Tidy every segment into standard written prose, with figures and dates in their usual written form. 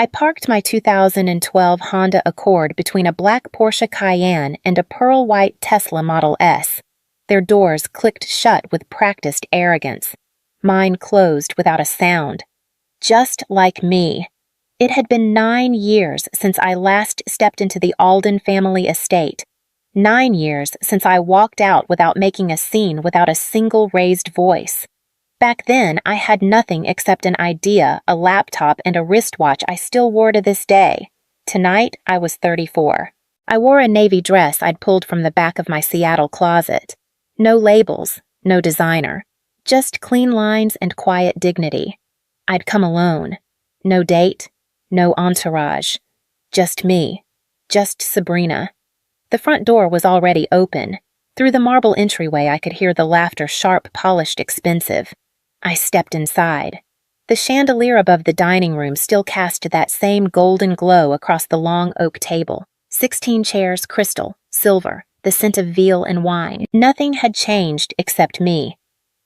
I parked my 2012 Honda Accord between a black Porsche Cayenne and a pearl white Tesla Model S. Their doors clicked shut with practiced arrogance. Mine closed without a sound. Just like me. It had been 9 years since I last stepped into the Alden family estate. 9 years since I walked out without making a scene, without a single raised voice. Back then, I had nothing except an idea, a laptop, and a wristwatch I still wore to this day. Tonight, I was 34. I wore a navy dress I'd pulled from the back of my Seattle closet. No labels, no designer. Just clean lines and quiet dignity. I'd come alone. No date, no entourage. Just me. Just Sabrina. The front door was already open. Through the marble entryway, I could hear the laughter, sharp, polished, expensive. I stepped inside. The chandelier above the dining room still cast that same golden glow across the long oak table. 16 chairs, crystal, silver, the scent of veal and wine. Nothing had changed except me.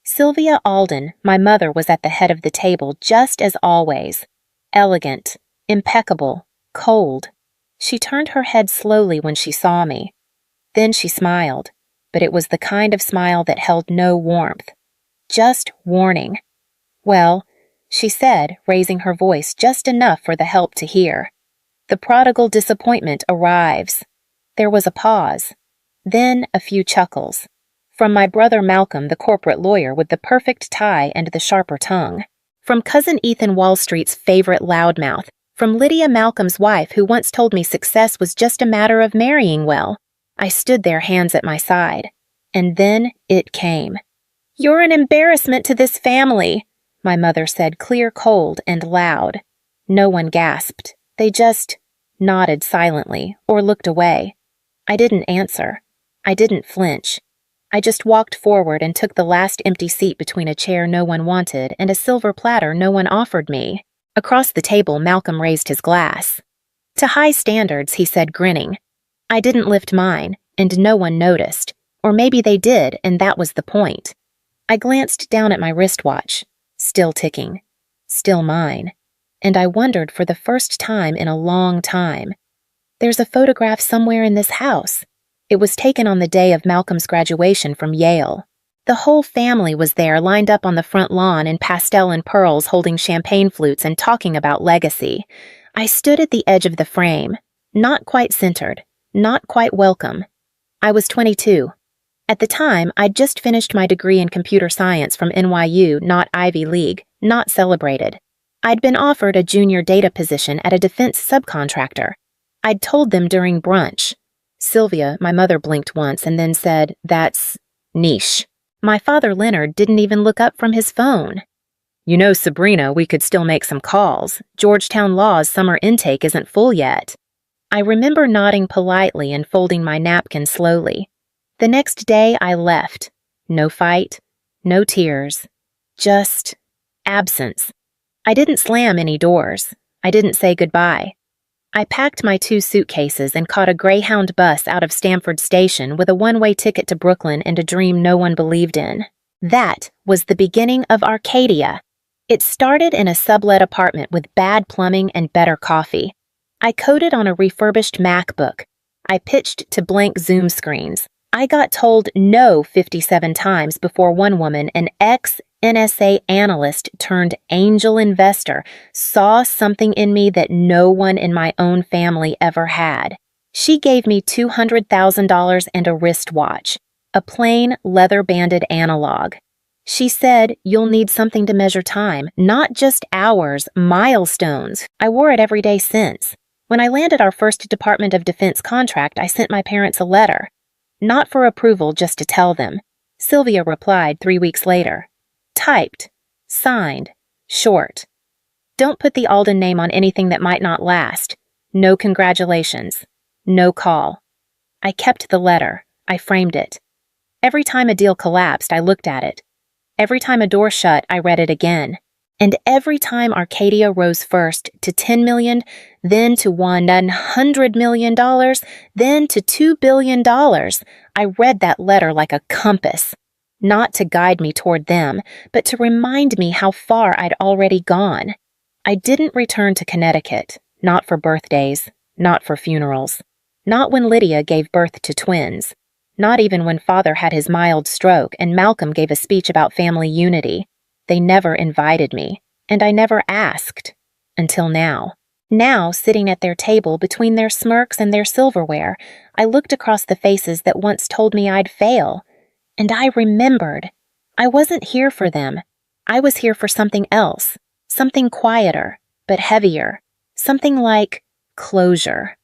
Sylvia Alden, my mother, was at the head of the table just as always. Elegant, impeccable, cold. She turned her head slowly when she saw me. Then she smiled, but it was the kind of smile that held no warmth. Just warning. Well, she said, raising her voice just enough for the help to hear. The prodigal disappointment arrives. There was a pause. Then a few chuckles. From my brother Malcolm, the corporate lawyer with the perfect tie and the sharper tongue. From cousin Ethan, Wall Street's favorite loudmouth. From Lydia, Malcolm's wife, who once told me success was just a matter of marrying well. I stood there, hands at my side. And then it came. "You're an embarrassment to this family," my mother said, clear, cold, and loud. No one gasped. They just nodded silently or looked away. I didn't answer. I didn't flinch. I just walked forward and took the last empty seat between a chair no one wanted and a silver platter no one offered me. Across the table, Malcolm raised his glass. "To high standards," he said, grinning. I didn't lift mine, and no one noticed. Or maybe they did, and that was the point. I glanced down at my wristwatch. Still ticking. Still mine. And I wondered for the first time in a long time. There's a photograph somewhere in this house. It was taken on the day of Malcolm's graduation from Yale. The whole family was there, lined up on the front lawn in pastel and pearls, holding champagne flutes and talking about legacy. I stood at the edge of the frame, not quite centered, not quite welcome. I was 22. At the time, I'd just finished my degree in computer science from NYU, not Ivy League, not celebrated. I'd been offered a junior data position at a defense subcontractor. I'd told them during brunch. Sylvia, my mother, blinked once and then said, "That's niche." My father, Leonard, didn't even look up from his phone. "You know, Sabrina, we could still make some calls. Georgetown Law's summer intake isn't full yet." I remember nodding politely and folding my napkin slowly. The next day, I left. No fight, no tears, just absence. I didn't slam any doors. I didn't say goodbye. I packed my 2 suitcases and caught a Greyhound bus out of Stamford Station with a one-way ticket to Brooklyn and a dream no one believed in. That was the beginning of Arcadia. It started in a sublet apartment with bad plumbing and better coffee. I coded on a refurbished MacBook. I pitched to blank Zoom screens. I got told no 57 times before one woman, an ex-NSA analyst turned angel investor, saw something in me that no one in my own family ever had. She gave me $200,000 and a wristwatch, a plain leather-banded analog. She said, "You'll need something to measure time, not just hours, milestones." I wore it every day since. When I landed our first Department of Defense contract, I sent my parents a letter. Not for approval, just to tell them. Sylvia replied 3 weeks later. Typed. Signed. Short. "Don't put the Alden name on anything that might not last. No congratulations. No call." I kept the letter. I framed it. Every time a deal collapsed, I looked at it. Every time a door shut, I read it again. And every time Arcadia rose first to $10 million, then to $100 million, then to $2 billion, I read that letter like a compass. Not to guide me toward them, but to remind me how far I'd already gone. I didn't return to Connecticut. Not for birthdays, not for funerals, not when Lydia gave birth to twins, not even when Father had his mild stroke and Malcolm gave a speech about family unity. They never invited me, and I never asked. Until now. Now, sitting at their table between their smirks and their silverware, I looked across the faces that once told me I'd fail. And I remembered. I wasn't here for them. I was here for something else. Something quieter, but heavier. Something like closure.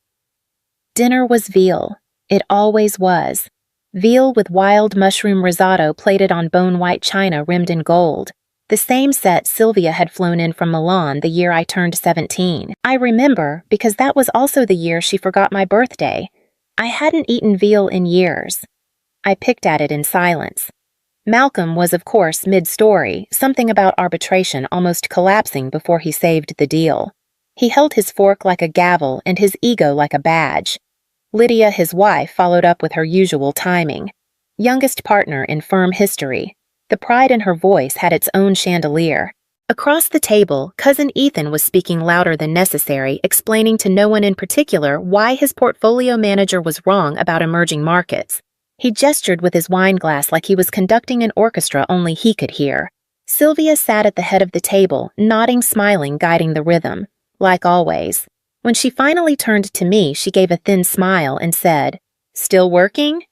Dinner was veal. It always was. Veal with wild mushroom risotto plated on bone-white china rimmed in gold. The same set Sylvia had flown in from Milan the year I turned 17. I remember because that was also the year she forgot my birthday. I hadn't eaten veal in years. I picked at it in silence. Malcolm was, of course, mid-story, something about arbitration almost collapsing before he saved the deal. He held his fork like a gavel and his ego like a badge. Lydia, his wife, followed up with her usual timing. Youngest partner in firm history. The pride in her voice had its own chandelier. Across the table, Cousin Ethan was speaking louder than necessary, explaining to no one in particular why his portfolio manager was wrong about emerging markets. He gestured with his wine glass like he was conducting an orchestra only he could hear. Sylvia sat at the head of the table, nodding, smiling, guiding the rhythm. Like always. When she finally turned to me, she gave a thin smile and said, "Still working?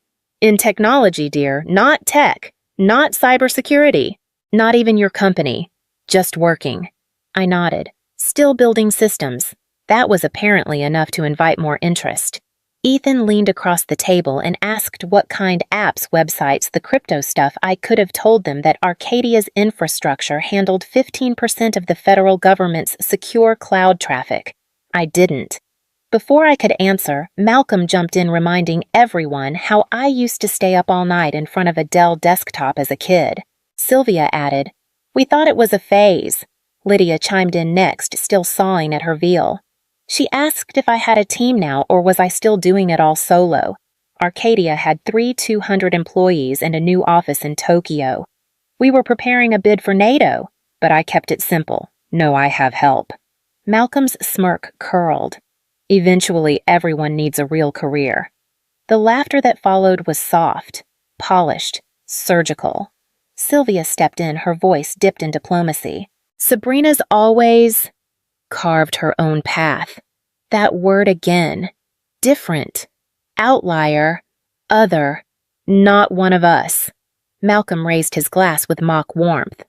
In technology, dear, not tech. Not cybersecurity. Not even your company. Just working." I nodded. Still building systems. That was apparently enough to invite more interest. Ethan leaned across the table and asked what kind apps, websites, the crypto stuff. I could have told them that Arcadia's infrastructure handled 15% of the federal government's secure cloud traffic. I didn't. Before I could answer, Malcolm jumped in reminding everyone how I used to stay up all night in front of a Dell desktop as a kid. Sylvia added, "We thought it was a phase." Lydia chimed in next, still sawing at her veal. She asked if I had a team now or was I still doing it all solo. Arcadia had 200 employees and a new office in Tokyo. We were preparing a bid for NATO, but I kept it simple. No, I have help. Malcolm's smirk curled. Eventually, everyone needs a real career. The laughter that followed was soft, polished, surgical. Sylvia stepped in, her voice dipped in diplomacy. Sabrina's always carved her own path. That word again. Different. Outlier. Other. Not one of us. Malcolm raised his glass with mock warmth.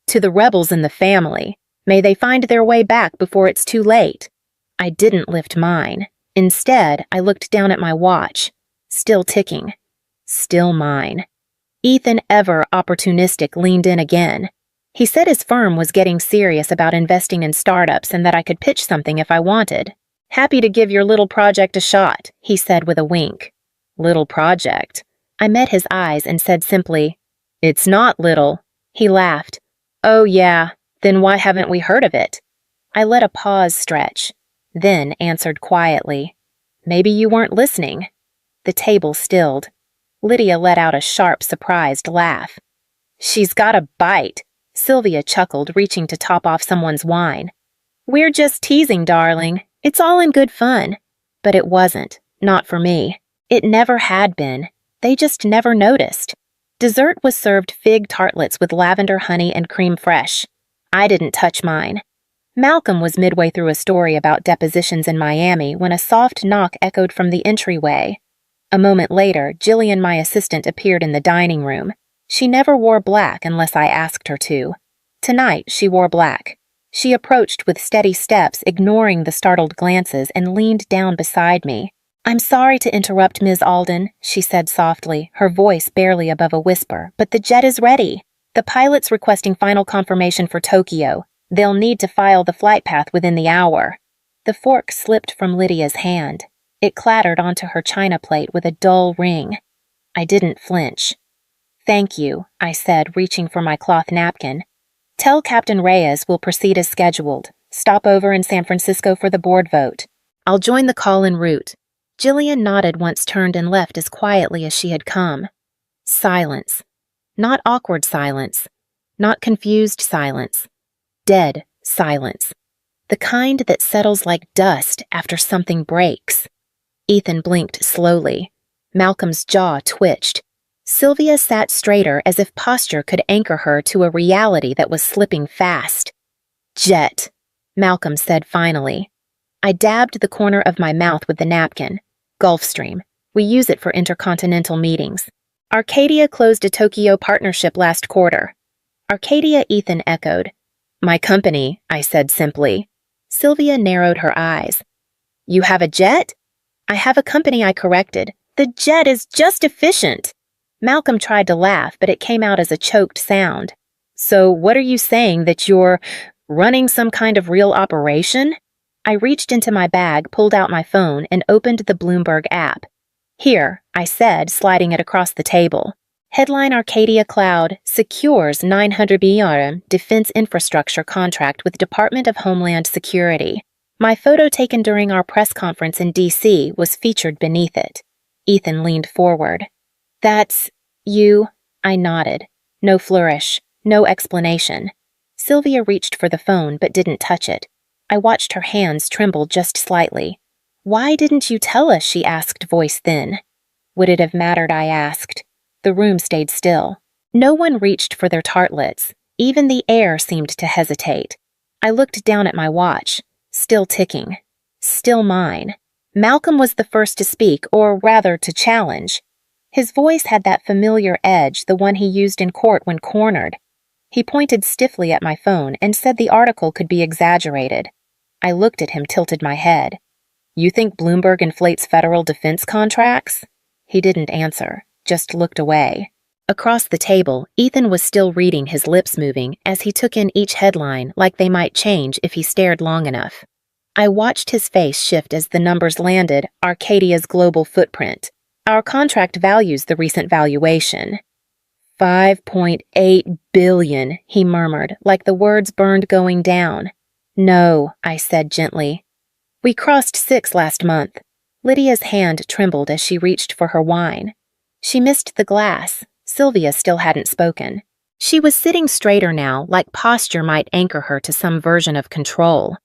To the rebels in the family. May they find their way back before it's too late. I didn't lift mine. Instead, I looked down at my watch. Still ticking. Still mine. Ethan, ever opportunistic, leaned in again. He said his firm was getting serious about investing in startups and that I could pitch something if I wanted. "Happy to give your little project a shot," he said with a wink. Little project? I met his eyes and said simply, "It's not little." He laughed. "Oh yeah, then why haven't we heard of it?" I let a pause stretch. Then answered quietly, "Maybe you weren't listening." The table stilled. Lydia let out a sharp, surprised laugh. "She's got a bite," Sylvia chuckled, reaching to top off someone's wine. "We're just teasing, darling. It's all in good fun." But it wasn't. Not for me. It never had been. They just never noticed. Dessert was served fig tartlets with lavender, honey, and creme fraiche. I didn't touch mine. Malcolm was midway through a story about depositions in Miami when a soft knock echoed from the entryway. A moment later, Jillian, my assistant, appeared in the dining room. She never wore black unless I asked her to. Tonight, she wore black. She approached with steady steps, ignoring the startled glances, and leaned down beside me. "I'm sorry to interrupt, Ms. Alden," she said softly, her voice barely above a whisper, "but the jet is ready. The pilot's requesting final confirmation for Tokyo. They'll need to file the flight path within the hour." The fork slipped from Lydia's hand. It clattered onto her china plate with a dull ring. I didn't flinch. "Thank you," I said, reaching for my cloth napkin. "Tell Captain Reyes we'll proceed as scheduled. Stop over in San Francisco for the board vote. I'll join the call en route." Jillian nodded once turned and left as quietly as she had come. Silence. Not awkward silence. Not confused silence. Dead silence. the kind that settles like dust after something breaks. Ethan blinked slowly. Malcolm's jaw twitched. Sylvia sat straighter as if posture could anchor her to a reality that was slipping fast. "Jet," Malcolm said finally. I dabbed the corner of my mouth with the napkin. Gulfstream. We use it for intercontinental meetings. Arcadia closed a Tokyo partnership last quarter. Arcadia, Ethan echoed. "My company," I said simply. Sylvia narrowed her eyes. "You have a jet?" "I have a company," I corrected. "The jet is just efficient." Malcolm tried to laugh, but it came out as a choked sound. "So what are you saying, that you're running some kind of real operation?" I reached into my bag, pulled out my phone, and opened the Bloomberg app. "Here," I said, sliding it across the table. Headline: Arcadia Cloud secures $900 billion defense infrastructure contract with Department of Homeland Security. My photo taken during our press conference in D.C. was featured beneath it. Ethan leaned forward. "That's you?" I nodded. No flourish, no explanation. Sylvia reached for the phone but didn't touch it. I watched her hands tremble just slightly. "Why didn't you tell us?" she asked, voice thin. Would it have mattered, I asked. The room stayed still. No one reached for their tartlets. Even the air seemed to hesitate. I looked down at my watch. Still ticking. Still mine. Malcolm was the first to speak, or rather to challenge. His voice had that familiar edge, the one he used in court when cornered. He pointed stiffly at my phone and said the article could be exaggerated. I looked at him, tilted my head. "You think Bloomberg inflates federal defense contracts?" He didn't answer, just looked away. Across the table, Ethan was still reading, his lips moving, as he took in each headline like they might change if he stared long enough. I watched his face shift as the numbers landed. Arcadia's global footprint. Our contract values the recent valuation. $5.8 billion, he murmured, like the words burned going down. "No," I said gently. "We crossed 6 last month." Lydia's hand trembled as she reached for her wine. She missed the glass. Sylvia still hadn't spoken. She was sitting straighter now, like posture might anchor her to some version of control.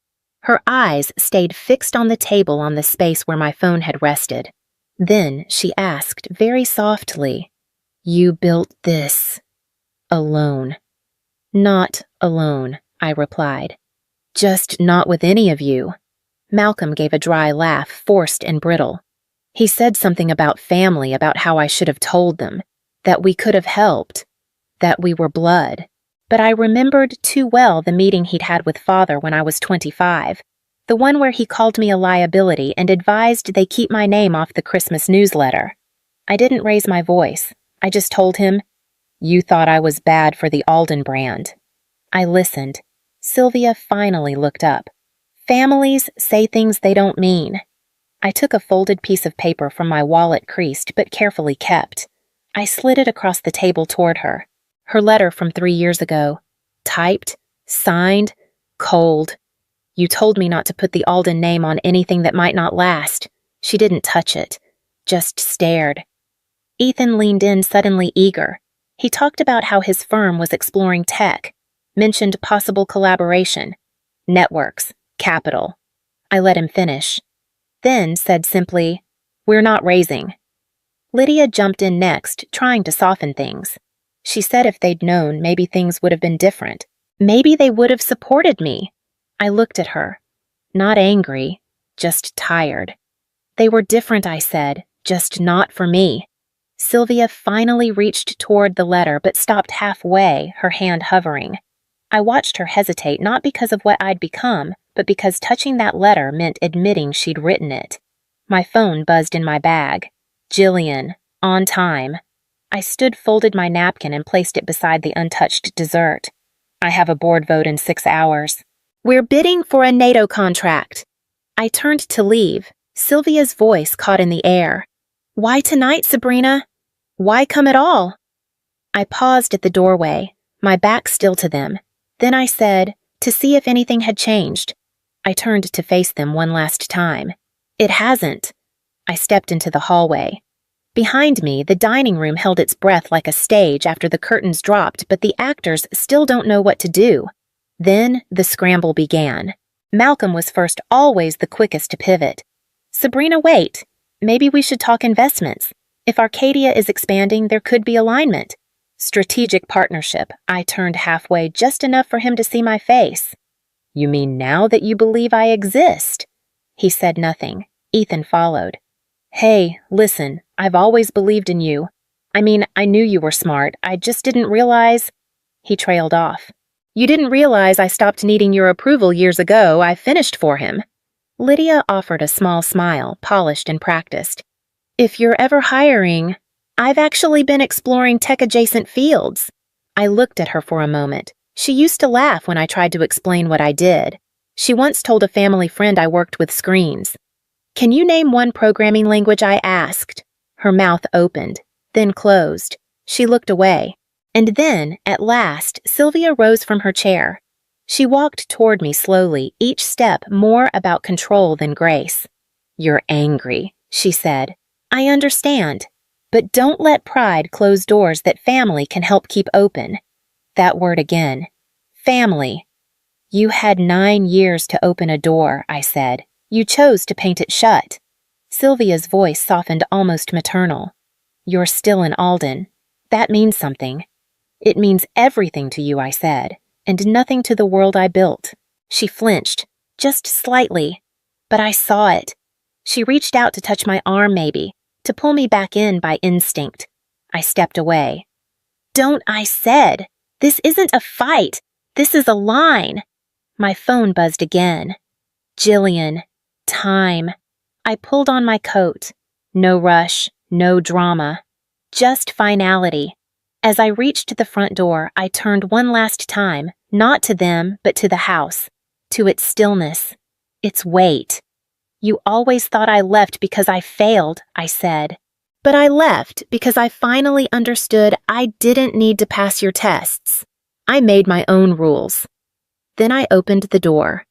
Her eyes stayed fixed on the table, on the space where my phone had rested. Then she asked very softly, "You built this alone?" "Not alone," I replied. "Just not with any of you." Malcolm gave a dry laugh, forced and brittle. He said something about family, about how I should have told them, that we could have helped, that we were blood. But I remembered too well the meeting he'd had with Father when I was 25, the one where he called me a liability and advised they keep my name off the Christmas newsletter. I didn't raise my voice. I just told him, "You thought I was bad for the Alden brand." I listened. Sylvia finally looked up. Families say things they don't mean. I took a folded piece of paper from my wallet, creased but carefully kept. I slid it across the table toward her. Her letter from 3 years ago. Typed, signed, cold. "You told me not to put the Alden name on anything that might not last." She didn't touch it, just stared. Ethan leaned in, suddenly eager. He talked about how his firm was exploring tech, mentioned possible collaboration, networks, capital. I let him finish. Then said simply, "We're not raising." Lydia jumped in next, trying to soften things. She said if they'd known, maybe things would have been different. Maybe they would have supported me. I looked at her. Not angry, just tired. They were different, I said, just not for me. Sylvia finally reached toward the letter but stopped halfway, her hand hovering. I watched her hesitate, not because of what I'd become, but because touching that letter meant admitting she'd written it. My phone buzzed in my bag. Jillian, on time. I folded my napkin and placed it beside the untouched dessert. "I have a board vote in 6 hours. We're bidding for a NATO contract." I turned to leave. Sylvia's voice caught in the air. "Why tonight, Sabrina? Why come at all?" I paused at the doorway, my back still to them. Then I said, to see if anything had changed. I turned to face them one last time. It hasn't. I stepped into the hallway. Behind me, the dining room held its breath like a stage after the curtains dropped, but the actors still don't know what to do. Then the scramble began. Malcolm was first, always the quickest to pivot. Sabrina, wait. Maybe we should talk investments. If Arcadia is expanding, there could be alignment. Strategic partnership. I turned halfway, just enough for him to see my face. You mean now that you believe I exist? He said nothing. Ethan followed. Hey, listen, I've always believed in you. I mean, I knew you were smart. I just didn't realize... He trailed off. You didn't realize I stopped needing your approval years ago. I finished for him. Lydia offered a small smile, polished and practiced. If you're ever hiring... I've actually been exploring tech-adjacent fields. I looked at her for a moment. She used to laugh when I tried to explain what I did. She once told a family friend I worked with screens. Can you name one programming language? I asked. Her mouth opened, then closed. She looked away. And then, at last, Sylvia rose from her chair. She walked toward me slowly, each step more about control than grace. You're angry, she said. I understand. But don't let pride close doors that family can help keep open. That word again. Family. You had 9 years to open a door, I said. You chose to paint it shut. Sylvia's voice softened almost maternal. You're still in Alden. That means something. It means everything to you, I said, and nothing to the world I built. She flinched, just slightly. But I saw it. She reached out to touch my arm, maybe, to pull me back in by instinct. I stepped away. Don't, I said. This isn't a fight. This is a line. My phone buzzed again. Jillian. Time. I pulled on my coat. No rush, no drama. Just finality. As I reached the front door, I turned one last time, not to them, but to the house, to its stillness, its weight. You always thought I left because I failed, I said. But I left because I finally understood I didn't need to pass your tests. I made my own rules. Then I opened the door.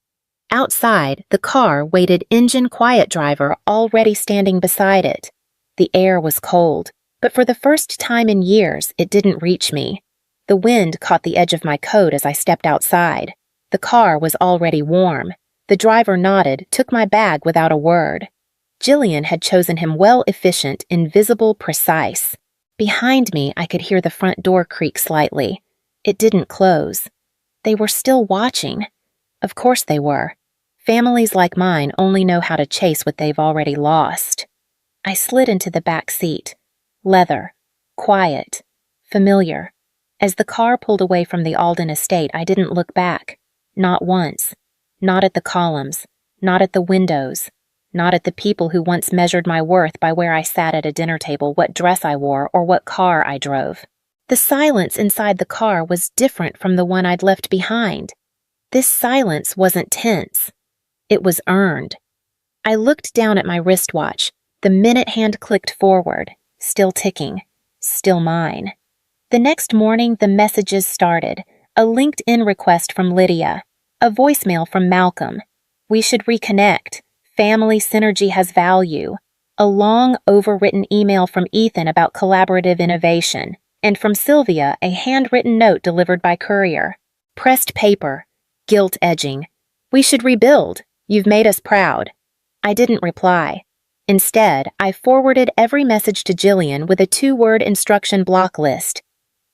Outside, the car waited engine quiet driver already standing beside it. The air was cold, but for the first time in years, it didn't reach me. The wind caught the edge of my coat as I stepped outside. The car was already warm. The driver nodded, took my bag without a word. Jillian had chosen him well, efficient, invisible, precise. Behind me, I could hear the front door creak slightly. It didn't close. They were still watching. Of course they were. Families like mine only know how to chase what they've already lost. I slid into the back seat. Leather. Quiet. Familiar. As the car pulled away from the Alden estate, I didn't look back. Not once. Not at the columns. Not at the windows. Not at the people who once measured my worth by where I sat at a dinner table, what dress I wore, or what car I drove. The silence inside the car was different from the one I'd left behind. This silence wasn't tense. It was earned. I looked down at my wristwatch. The minute hand clicked forward. Still ticking. Still mine. The next morning, the messages started. A LinkedIn request from Lydia. A voicemail from Malcolm. We should reconnect. Family synergy has value. A long, overwritten email from Ethan about collaborative innovation. And from Sylvia, a handwritten note delivered by courier. Pressed paper. Gilt edging. We should rebuild. You've made us proud. I didn't reply. Instead, I forwarded every message to Jillian with a 2-word instruction block list.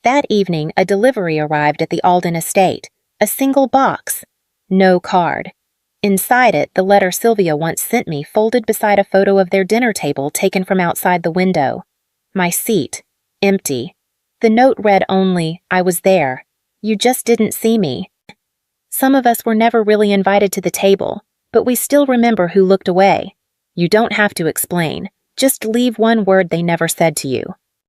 That evening, a delivery arrived at the Alden estate. A single box. No card. Inside it, the letter Sylvia once sent me folded beside a photo of their dinner table taken from outside the window. My seat. Empty. The note read only, I was there. You just didn't see me. Some of us were never really invited to the table, but we still remember who looked away. You don't have to explain. Just leave one word they never said to you.